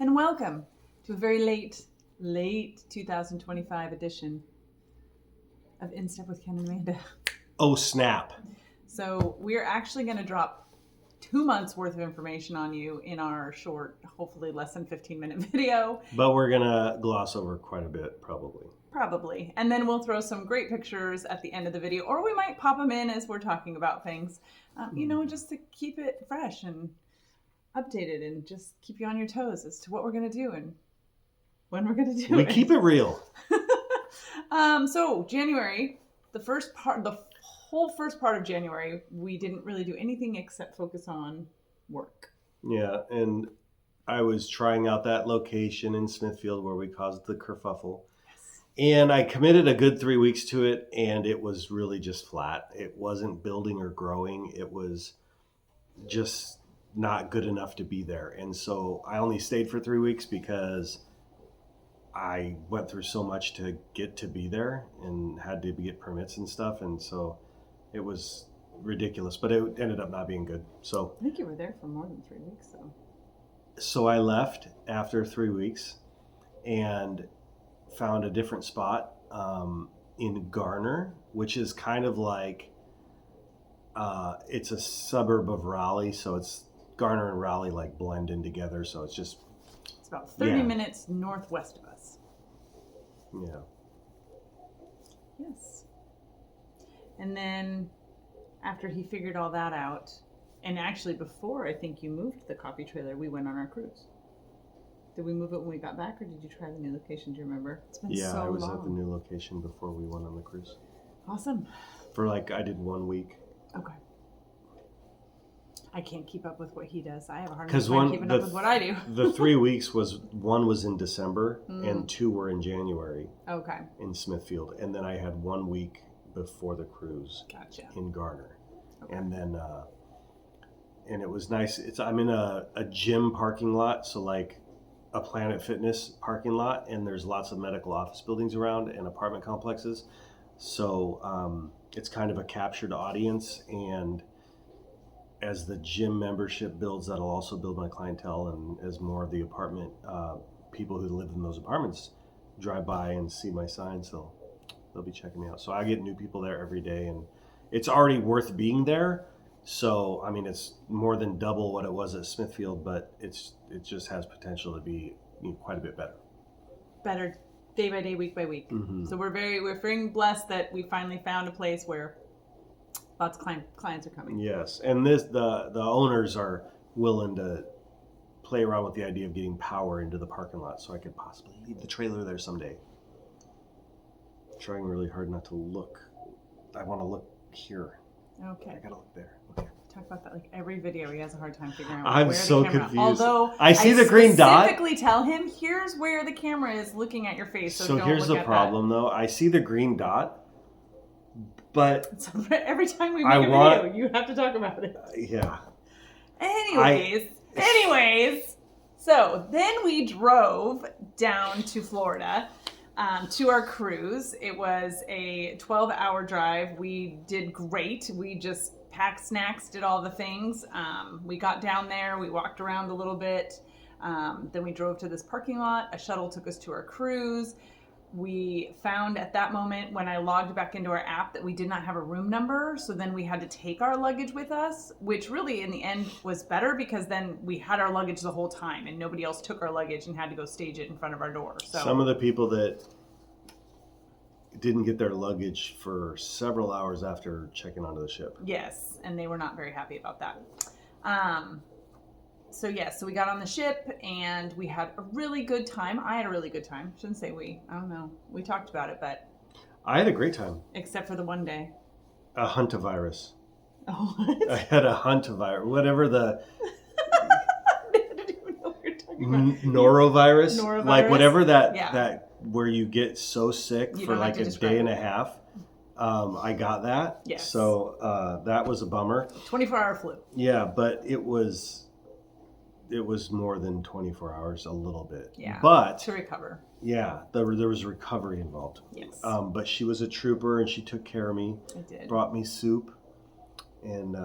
and welcome to a very late 2025 edition of In Step with Ken and Amanda. Oh, snap. So we're actually going to drop 2 months worth of information on you in our short, hopefully less than 15-minute video. But we're going to gloss over quite a bit, probably. Probably. And then we'll throw some great pictures at the end of the video, or we might pop them in as we're talking about things, just to keep it fresh and updated and just keep you on your toes as to what we're going to do and when we're going to do it. We keep it real. So January, the whole first part of January, we didn't really do anything except focus on work. Yeah, and I was trying out that location in Smithfield where we caused the kerfuffle. Yes. And I committed a good 3 weeks to it, and it was really just flat. It wasn't building or growing. It was just not good enough to be there. And so I only stayed for 3 weeks because I went through so much to get to be there and had to get permits and stuff. And so it was ridiculous, but it ended up not being good. So I think you were there for more than 3 weeks, though. So I left after 3 weeks and found a different spot in Garner, which is kind of like, it's a suburb of Raleigh. So it's Garner and Raleigh like blend in together. So it's about 30 minutes northwest of us. Yeah. Yes. And then after he figured all that out, and actually before I think you moved the coffee trailer, we went on our cruise. Did we move it when we got back, or did you try the new location? Do you remember? It's been so long. Yeah, I was at the new location before we went on the cruise. Awesome. I did 1 week. Okay. I can't keep up with what he does. I have a hard time keeping up with what I do. The 3 weeks one was in December and 2 were in January. Okay. In Smithfield. And then I had 1 week before the cruise. Gotcha. In Garner. Okay. And then, and it was nice. I'm in a gym parking lot. So like a Planet Fitness parking lot. And there's lots of medical office buildings around and apartment complexes. So it's kind of a captured audience. And as the gym membership builds, that'll also build my clientele, and as more of the apartment people who live in those apartments drive by and see my signs, they'll be checking me out. So I get new people there every day, and it's already worth being there. So I mean, it's more than double what it was at Smithfield, but it just has potential to be quite a bit better. Better day by day, week by week. Mm-hmm. So we're very blessed that we finally found a place where lots of clients are coming. Yes, and the owners are willing to play around with the idea of getting power into the parking lot, so I could possibly leave the trailer there someday. Trying really hard not to look. I want to look here. Okay. I gotta look there. Okay. Talk about that like every video. He has a hard time figuring out. I'm where so the camera. confused. Although I see the green dot. Specifically tell him here's where the camera is looking at your face. So don't here's look the at problem, though. I see the green dot. But so every time we make a video, you have to talk about it. Yeah. Anyways, so then we drove down to Florida to our cruise. It was a 12-hour drive. We did great. We just packed snacks, did all the things. We got down there. We walked around a little bit. Then we drove to this parking lot. A shuttle took us to our cruise. We found at that moment when I logged back into our app that we did not have a room number. So then we had to take our luggage with us, which really in the end was better because then we had our luggage the whole time and nobody else took our luggage and had to go stage it in front of our door. So some of the people that didn't get their luggage for several hours after checking onto the ship. Yes, and they were not very happy about that. So we got on the ship and we had a really good time. I had a really good time. Shouldn't say we. I don't know. We talked about it, but I had a great time. Except for the one day. A hantavirus. Oh, what? I had a hantavirus. Whatever the... I didn't even know what you're talking about. Norovirus? Like whatever that yeah. that where you get so sick for like a day and a half. I got that. Yes. So that was a bummer. 24-hour flu. Yeah, but it was more than 24 hours, a little bit. Yeah. But to recover. Yeah, there was recovery involved. Yes. But she was a trooper and she took care of me. I did. Brought me soup and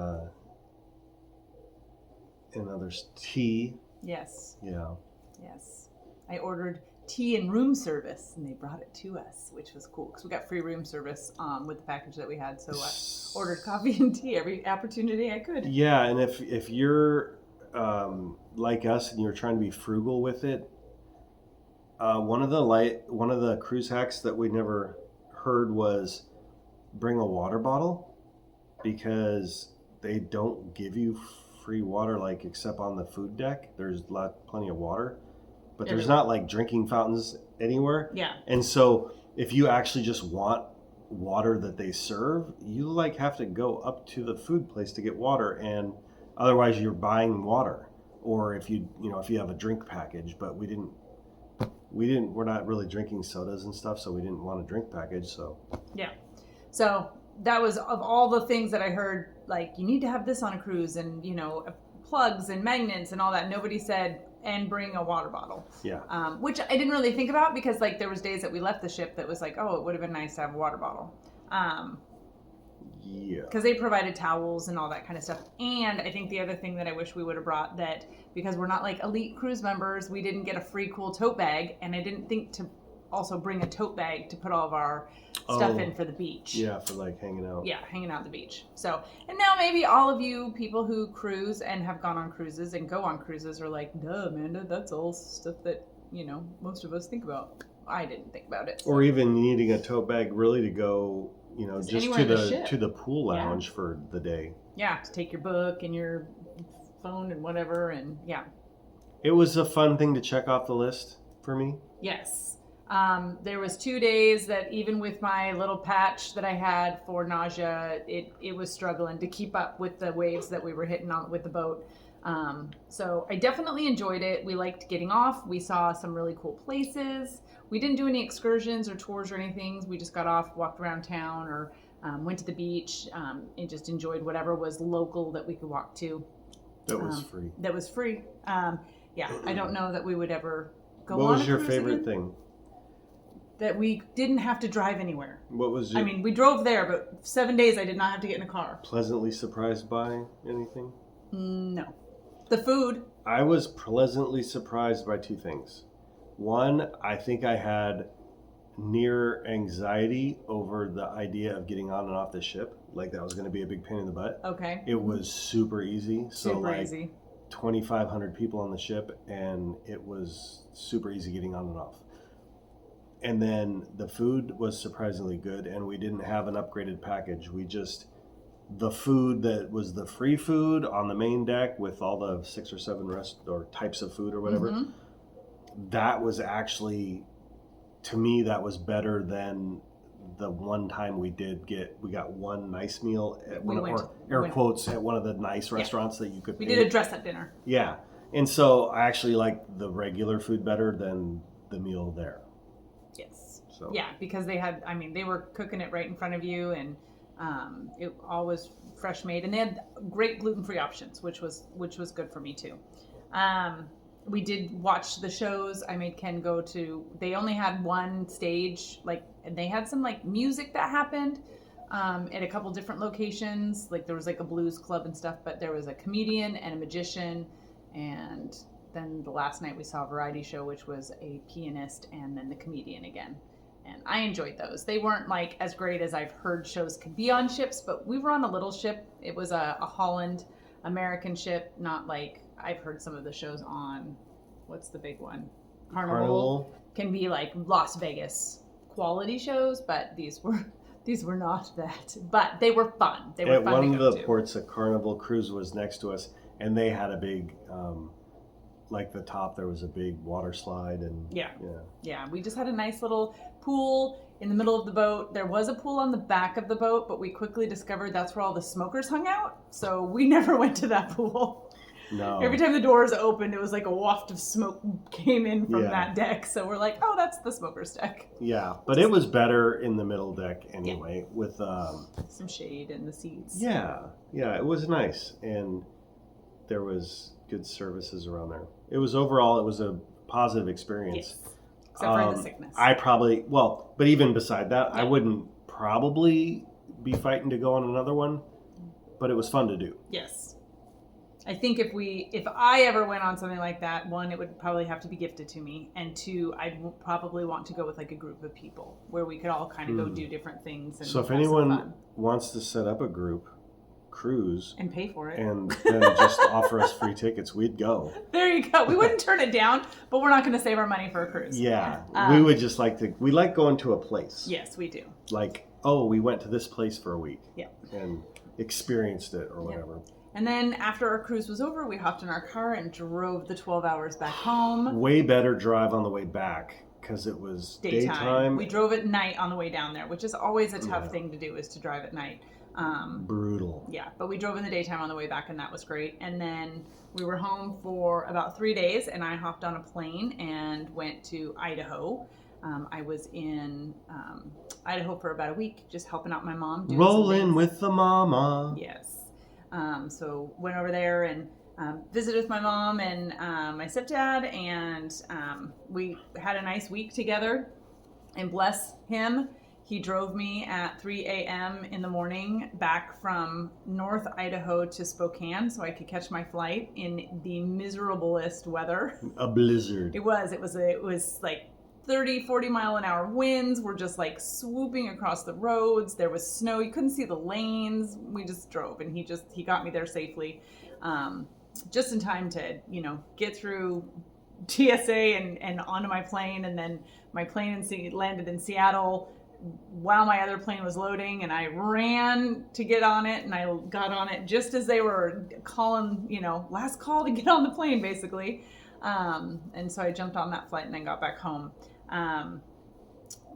others tea. Yes. Yeah. Yes. I ordered tea and room service, and they brought it to us, which was cool because we got free room service with the package that we had. So I ordered coffee and tea every opportunity I could. Yeah, and if you're like us and you're trying to be frugal with it, one of the cruise hacks that we never heard was bring a water bottle, because they don't give you free water like except on the food deck. There's plenty of water, but there's Everywhere. not like drinking fountains anywhere. Yeah. And so if you actually just want water that they serve, you like have to go up to the food place to get water, and otherwise you're buying water. Or if you have a drink package, but we're not really drinking sodas and stuff, so we didn't want a drink package. So Yeah. So that was, of all the things that I heard, like, you need to have this on a cruise, and plugs and magnets and all that. Nobody said, and bring a water bottle. yeah. Which I didn't really think about, because like there was days that we left the ship that was like, oh, it would have been nice to have a water bottle. Yeah. Because they provided towels and all that kind of stuff. And I think the other thing that I wish we would have brought, that because we're not like elite cruise members, we didn't get a free cool tote bag, and I didn't think to also bring a tote bag to put all of our stuff in for the beach. Yeah, for like hanging out. Yeah, hanging out at the beach. So, and now maybe all of you people who cruise and have gone on cruises and go on cruises are like, duh, Amanda, that's all stuff that, most of us think about. I didn't think about it. So. Or even needing a tote bag really to go, just anywhere to in the the ship. to the pool lounge for the day. Yeah, to take your book and your phone and whatever, and yeah. It was a fun thing to check off the list for me. Yes. There was 2 days that even with my little patch that I had for nausea, it was struggling to keep up with the waves that we were hitting on with the boat. So I definitely enjoyed it. We liked getting off. We saw some really cool places. We didn't do any excursions or tours or anything. We just got off, walked around town, or went to the beach, and just enjoyed whatever was local that we could walk to. That was free. That was free. Yeah, I don't know that we would ever go on. What was your cruise favorite again. thing? That we didn't have to drive anywhere. What was your we drove there, but 7 days I did not have to get in a car. pleasantly surprised by anything? No. The food. I was pleasantly surprised by two things. One, I think I had near anxiety over the idea of getting on and off the ship. Like that was going to be a big pain in the butt. Okay. It was super easy. So Super like easy. 2,500 people on the ship, and it was super easy getting on and off. And then the food was surprisingly good, and we didn't have an upgraded package. The food that was the free food on the main deck with all the 6 or 7 types of food or whatever, Mm-hmm. that was actually, to me, that was better than the one time we got one nice meal at quotes at one of the nice restaurants that you could We pay. did a dress up dinner. Yeah. And so I actually liked the regular food better than the meal there. Yes. So Yeah, because they were cooking it right in front of you, and it all was fresh made, and they had great gluten-free options, which was good for me too. We did watch the shows. I made Ken go to. They only had one stage, and they had some music that happened at a couple different locations. Like there was a blues club and stuff, but there was a comedian and a magician, and then the last night we saw a variety show, which was a pianist and then the comedian again. And I enjoyed those. They weren't as great as I've heard shows could be on ships, but we were on a little ship. It was a Holland American ship, not like I've heard some of the shows on, what's the big one? Carnival. Can be like Las Vegas quality shows, but these were not that. But they were fun. They were at fun one to of go the to. ports, a Carnival cruise was next to us, and they had a big, the top, there was a big water slide, and Yeah, we just had a nice little pool in the middle of the boat. There was a pool on the back of the boat, but we quickly discovered that's where all the smokers hung out. So we never went to that pool. No. Every time the doors opened, it was like a waft of smoke came in from Yeah. that deck. So we're like, oh, that's the smokers deck. Yeah, but it was better in the middle deck anyway, with Some shade in the seats. yeah, it was nice, and there was good services around there. It was a positive experience. Yes. Except for the sickness. But even beside that, I Yeah. wouldn't probably be fighting to go on another one, but it was fun to do. Yes. I think if I ever went on something like that, one, it would probably have to be gifted to me, and two, I'd probably want to go with like a group of people where we could all kind of go do different things. And So if have some anyone fun. wants to set up a group cruise And pay for it. and then just offer us free tickets, we'd go. There you go. We wouldn't turn it down, but we're not going to save our money for a cruise. Yeah, we would just we like going to a place. Yes, we do. Like, oh, we went to this place for a week. Yeah. And experienced it or whatever. And then after our cruise was over, we hopped in our car and drove the 12 hours back home. Way better drive on the way back because it was daytime. We drove at night on the way down there, which is always a tough thing to do, is to drive at night. Brutal. Yeah, but we drove in the daytime on the way back, and that was great. And then we were home for about 3 days, and I hopped on a plane and went to Idaho. I was in Idaho for about a week, just helping out my mom. Rolling with the mama. Yes. So went over there and visited with my mom and my stepdad, and we had a nice week together. And bless him, he drove me at 3 a.m. in the morning back from North Idaho to Spokane so I could catch my flight in the miserablest weather. A blizzard. It was like 30, 40 mile an hour winds were just like swooping across the roads. There was snow. You couldn't see the lanes. We just drove, and he got me there safely. Just in time to, get through TSA and onto my plane. And then my plane landed in Seattle while my other plane was loading, and I ran to get on it, and I got on it just as they were calling, last call to get on the plane, basically. And so I jumped on that flight and then got back home.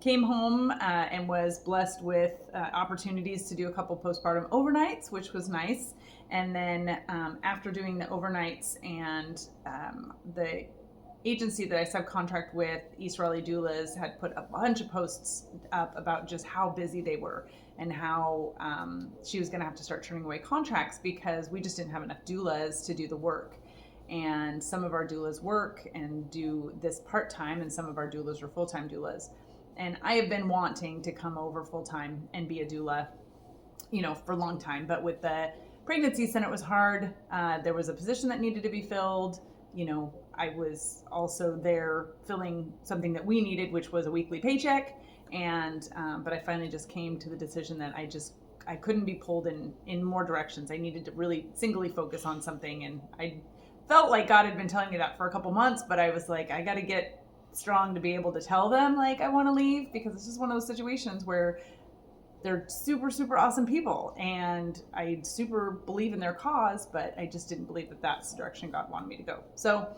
Came home and was blessed with opportunities to do a couple postpartum overnights, which was nice. And then after doing the overnights and the agency that I subcontract with, East Raleigh Doulas, had put a bunch of posts up about just how busy they were and how she was going to have to start turning away contracts because we just didn't have enough doulas to do the work. And some of our doulas work and do this part-time, and some of our doulas are full-time doulas. And I have been wanting to come over full-time and be a doula, for a long time. But with the pregnancy center, it was hard. There was a position that needed to be filled. I was also there filling something that we needed, which was a weekly paycheck. And but I finally just came to the decision that I couldn't be pulled in more directions. I needed to really singly focus on something, and I felt like God had been telling me that for a couple months, but I was like, I got to get strong to be able to tell them like I want to leave, because it's just one of those situations where they're super, super awesome people and I super believe in their cause, but I just didn't believe that that's the direction God wanted me to go. So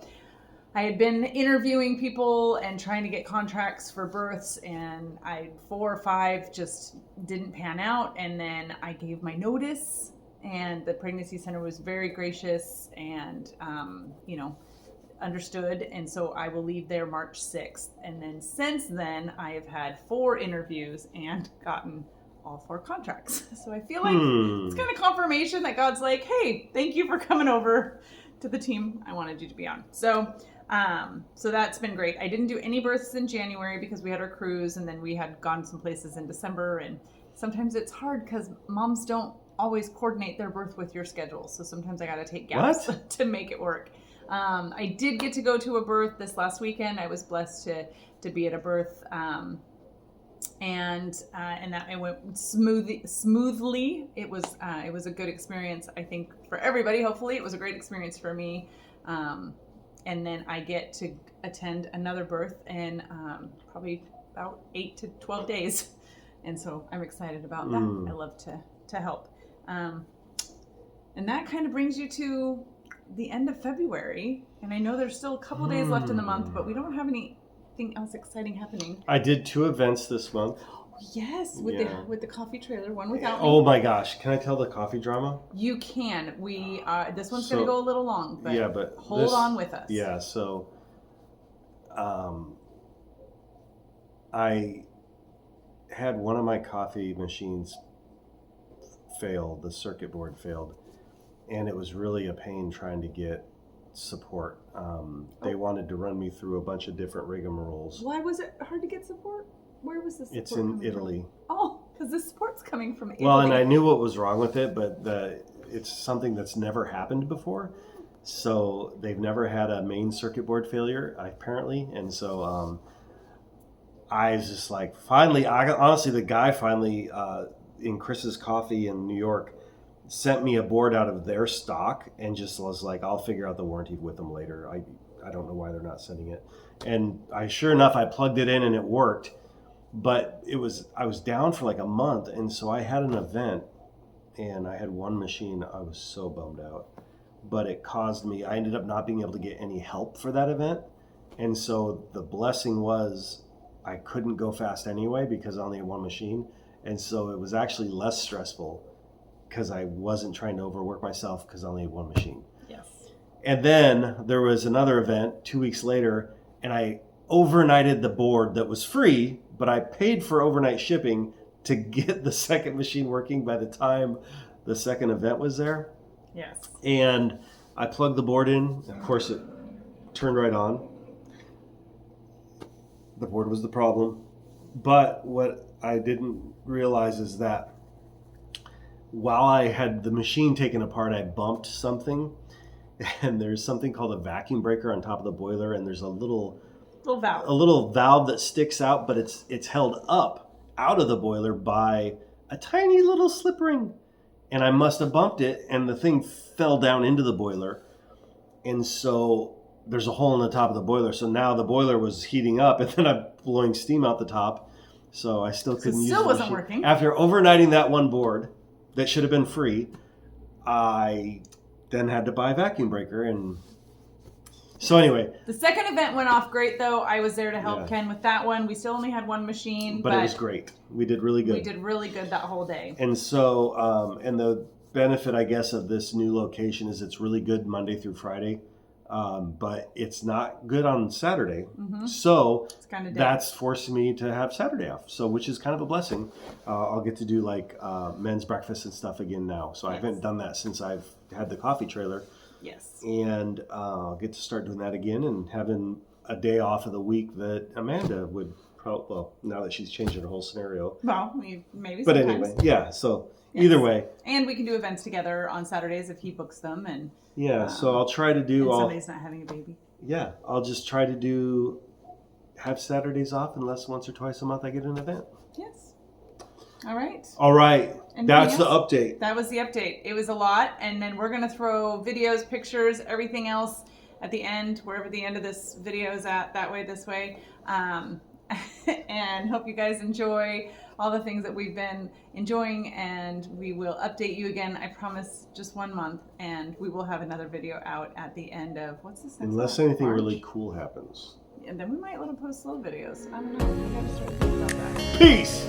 I had been interviewing people and trying to get contracts for births, and 4 or 5 just didn't pan out. And then I gave my notice, and the pregnancy center was very gracious and, understood. And so I will leave there March 6th. And then since then, I have had 4 interviews and gotten all 4 contracts. So I feel like it's kind of confirmation that God's like, hey, thank you for coming over to the team I wanted you to be on. So that's been great. I didn't do any births in January because we had our cruise, and then we had gone some places in December. And sometimes it's hard because moms don't always coordinate their birth with your schedule. So sometimes I got to take gaps to make it work. I did get to go to a birth this last weekend. I was blessed to be at a birth, and that it went smoothly. It was a good experience, I think, for everybody. Hopefully, it was a great experience for me. And then I get to attend another birth in probably about 8 to 12 days, and so I'm excited about that. I love to help, and that kind of brings you to the end of February, and I know there's still a couple days left in the month, but we don't have anything else exciting happening. I did 2 events this month. Yes, with the coffee trailer, one without me. Oh my gosh, can I tell the coffee drama? You can. This one's going to go a little long, but hold on with us. Yeah, so I had one of my coffee machines fail, the circuit board failed, and it was really a pain trying to get support. They wanted to run me through a bunch of different rigmaroles. Why was it hard to get support? Where was the support? It's in Italy. Oh, because the support's coming from Italy. Well, and I knew what was wrong with it, but it's something that's never happened before. So they've never had a main circuit board failure, apparently. And so I was just like, finally, honestly, the guy finally in Chris's Coffee in New York sent me a board out of their stock and just was like, I'll figure out the warranty with them later. I don't know why they're not sending it. And sure enough, I plugged it in and it worked. But I was down for like a month, and so I had an event, and I had one machine. I was so bummed out, but it caused me. I ended up not being able to get any help for that event, and so the blessing was I couldn't go fast anyway because I only had one machine, and so it was actually less stressful because I wasn't trying to overwork myself because I only had one machine. Yes. And then there was another event 2 weeks later, and I overnighted the board that was free, but I paid for overnight shipping to get the second machine working by the time the second event was there. Yes. And I plugged the board in. Of course, it turned right on. The board was the problem. But what I didn't realize is that while I had the machine taken apart, I bumped something. And there's something called a vacuum breaker on top of the boiler, and there's a little valve that sticks out, but it's held up out of the boiler by a tiny little slip ring. And I must have bumped it, and the thing fell down into the boiler. And so there's a hole in the top of the boiler. So now the boiler was heating up, and then I'm blowing steam out the top. So I still couldn't use it. Still wasn't working. After overnighting that one board that should have been free, I then had to buy a vacuum breaker. And so anyway, the second event went off great, though. I was there to help Yeah. Ken with that one. We still only had one machine, but it was great. We did really good. We did really good that whole day. And so, and the benefit, I guess, of this new location is it's really good Monday through Friday, but it's not good on Saturday. Mm-hmm. So It's kind of that's forcing me to have Saturday off. So, which is kind of a blessing. I'll get to do like men's breakfast and stuff again now. So I haven't done that since I've had the coffee trailer. Yes. And I'll get to start doing that again and having a day off of the week that Amanda would probably, well, now that she's changed her whole scenario. Well, maybe But sometimes. anyway, yeah, so Yes. either way. And we can do events together on Saturdays if he books them. And Yeah, so I'll try to do all. somebody's not having a baby. Yeah, I'll just try to have Saturdays off unless once or twice a month I get an event. Yes. All right. All right, Anything that's the else? update. That was the update. It was a lot. And then we're going to throw videos, pictures, everything else at the end, wherever the end of this video is at, that way, this way. And hope you guys enjoy all the things that we've been enjoying, and we will update you again. I promise, just 1 month, and we will have another video out at the end of, what's this next Unless month? anything March? really cool happens. And then we might let them post slow videos. I don't know. We gotta start thinking about that. Peace!